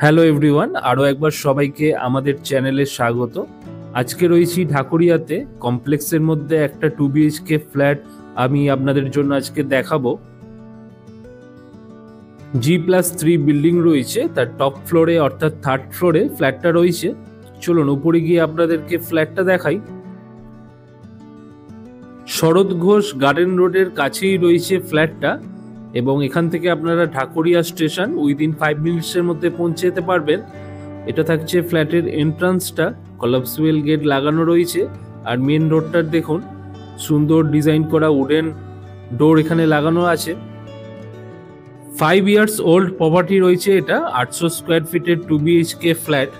Hello everyone, আরও একবার সবাইকে আমাদের চ্যানেলে স্বাগত। আজকে রয়েছি ঢাকুরিয়াতে কমপ্লেক্সের মধ্যে একটা 2 BHK ফ্ল্যাট আমি আপনাদের জন্য আজকে দেখাবো। G+3 বিল্ডিং রয়েছে, তার টপ ফ্লোরে অর্থাৎ থার্ড ফ্লোরে ফ্ল্যাটটা রয়েছে। চলুন উপরে গিয়ে আপনাদেরকে ফ্ল্যাটটা দেখাই। শরৎ ঘোষ গার্ডেন রোডের কাছেই রয়েছে ফ্ল্যাটটা, এবং এখান থেকে আপনারা ঢাকুরিয়া স্টেশন উইদিন 5 মিনিটসের মধ্যে পৌঁছে যেতে পারবেন। এটা থাকছে ফ্ল্যাটের এন্ট্রান্সটা, কলাপসুয়েল গেট লাগানো রয়েছে। আর মেন রোডটার দেখুন সুন্দর ডিজাইন করা উডেন ডোর এখানে লাগানো আছে। 5 ইয়ার্স ওল্ড প্রপার্টি রয়েছে এটা, 800 স্কোয়ার ফিটের 2 BHK ফ্ল্যাট।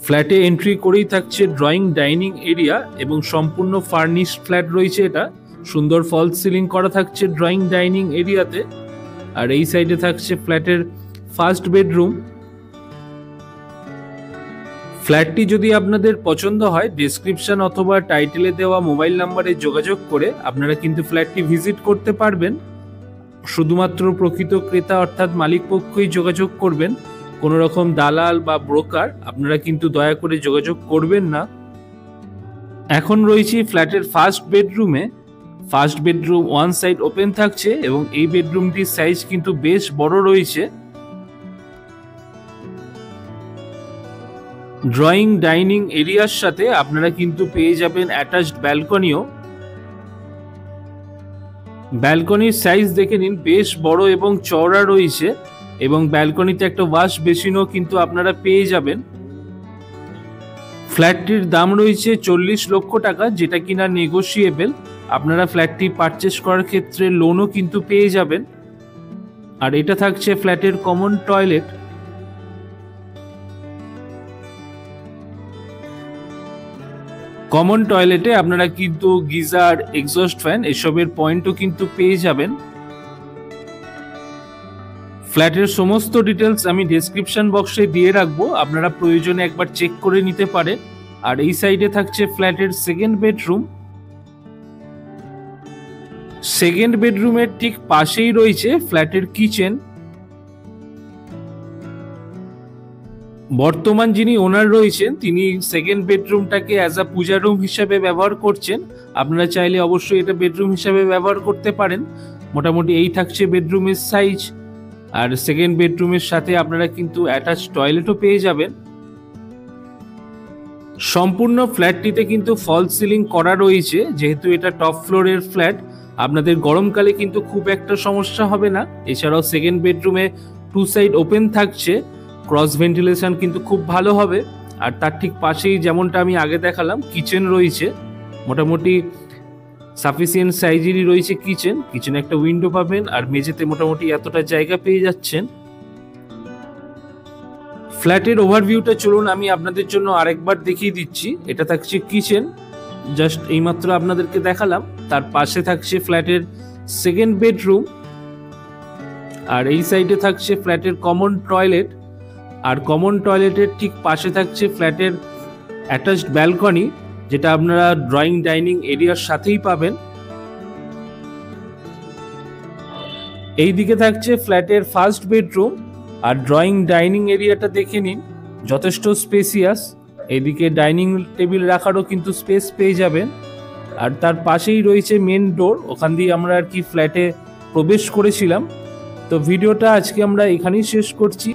ফ্ল্যাটে এন্ট্রি করেই থাকছে ড্রয়িং ডাইনিং এরিয়া এবং সম্পূর্ণ ফার্নিশড ফ্ল্যাট রয়েছে এটা। সুন্দর ফল সিলিং করা থাকছে ড্রয়িং ডাইনিং এরিয়াতে। আর এই সাইডে থাকছে ফ্ল্যাটের ফার্স্ট বেডরুম। ফ্ল্যাটটি যদি আপনাদের পছন্দ হয়, ডেসক্রিপশন অথবা টাইটেলে দেওয়া মোবাইল নাম্বারে যোগাযোগ করে আপনারা কিন্তু ফ্ল্যাটটি ভিজিট করতে পারবেন। শুধুমাত্র প্রকৃত ক্রেতা অর্থাৎ মালিক পক্ষই যোগাযোগ করবেন, কোনো রকম দালাল বা ব্রোকার আপনারা কিন্তু দয়া করে যোগাযোগ করবেন না। এখন রয়েছি ফ্ল্যাটের ফার্স্ট বেডরুমে। First bedroom one side open থাকছে এবং এই বেডরুমটির সাইজ কিন্তু বেশ বড় রয়েছে। ড্রয়িং ডাইনিং এরিয়ার সাথে আপনারা কিন্তু পেয়ে যাবেন অ্যাটাচড ব্যালকনিও। ব্যালকনির সাইজ দেখে নিন, বেশ বড় এবং চওড়া রয়েছে, এবং ব্যালকনিতে একটা ওয়াশ বেসিনও কিন্তু আপনারা পেয়ে যাবেন। ফ্ল্যাটটির দাম রয়েছে 40 লক্ষ টাকা, যেটা কিনা নেগোশিয়েবল। আপনারা ফ্ল্যাটটি পারচেস করার ক্ষেত্রে লোনও কিন্তু পেয়ে যাবেন। আর এটা থাকছে ফ্ল্যাটের কমন টয়লেট। কমন টয়লেটে আপনারা কিন্তু গিজার, এক্সস্ট ফ্যান এসবের পয়েন্টও কিন্তু পেয়ে যাবেন। ফ্ল্যাটের সমস্ত ডিটেলস আমি ডেসক্রিপশন বক্সে দিয়ে রাখবো, আপনারা প্রয়োজনে একবার চেক করে নিতে পারেন। আর এই সাইডে থাকছে ফ্ল্যাটের সেকেন্ড বেডরুম। সেকেন্ড বেডরুমের ঠিক পাশেই রয়েছে ফ্ল্যাটের কিচেন। বর্তমান যিনি ওনার রয়েছেন তিনি সেকেন্ড বেডরুমটাকে অ্যাজ আ পূজা রুম হিসাবে ব্যবহার করছেন। আপনারা চাইলে অবশ্যই এটা বেডরুম হিসাবে ব্যবহার করতে পারেন। মোটামুটি এই থাকছে বেডরুমের সাইজ। আর সেকেন্ড বেডরুমের সাথে আপনারা কিন্তু অ্যাটাচ টয়লেটও পেয়ে যাবেন। সম্পূর্ণ ফ্ল্যাটটিতে কিন্তু ফল সিলিং করা রয়েছে। যেহেতু এটা টপ ফ্লোরের ফ্ল্যাট, আপনাদের গরমকালে কিন্তু খুব একটা সমস্যা হবে না। এছাড়াও সেকেন্ড বেডরুমে 2 সাইড ওপেন থাকছে, ক্রস ভেন্টিলেশন কিন্তু খুব ভালো হবে। আর তার ঠিক পাশেই যেমনটা আমি আগে দেখালাম কিচেন রয়েছে, মোটামুটি সাফিসিয়েন্ট সাইজেরই রয়েছে কিচেন। কিচেনে একটা উইন্ডো পাবেন আর মেঝেতে মোটামুটি এতটা জায়গা পেয়ে যাচ্ছেন। ফ্ল্যাটের ওভারভিউটা চলুন আমি আপনাদের জন্য আরেকবার দেখিয়ে দিচ্ছি। এটা থাকছে কিচেন, জাস্ট এইমাত্র আপনাদেরকে দেখালাম। তার পাশে থাকছে ফ্ল্যাটের সেকেন্ড বেডরুম। আর এই সাইডে থাকছে ফ্ল্যাটের কমন টয়লেট। আর কমন টয়লেটের ঠিক পাশে থাকছে ফ্ল্যাটের অ্যাটাচড ব্যালকনি, যেটা আপনারা ড্রয়িং ডাইনিং এরিয়ার সাথেই পাবেন। এই দিকে থাকছে ফ্ল্যাটের ফার্স্ট বেডরুম। আর ড্রয়িং ডাইনিং এরিয়াটা দেখে নিন, যথেষ্ট স্পেসিয়াস। এদিকে ডাইনিং টেবিল রাখারও কিন্তু স্পেস পেয়ে যাবেন। আর তার পাশেই রয়েছে মেন ডোর, ওখান দিয়ে আমরা আর কি ফ্ল্যাটে প্রবেশ করেছিলাম। তো ভিডিওটা আজকে আমরা এখানেই শেষ করছি।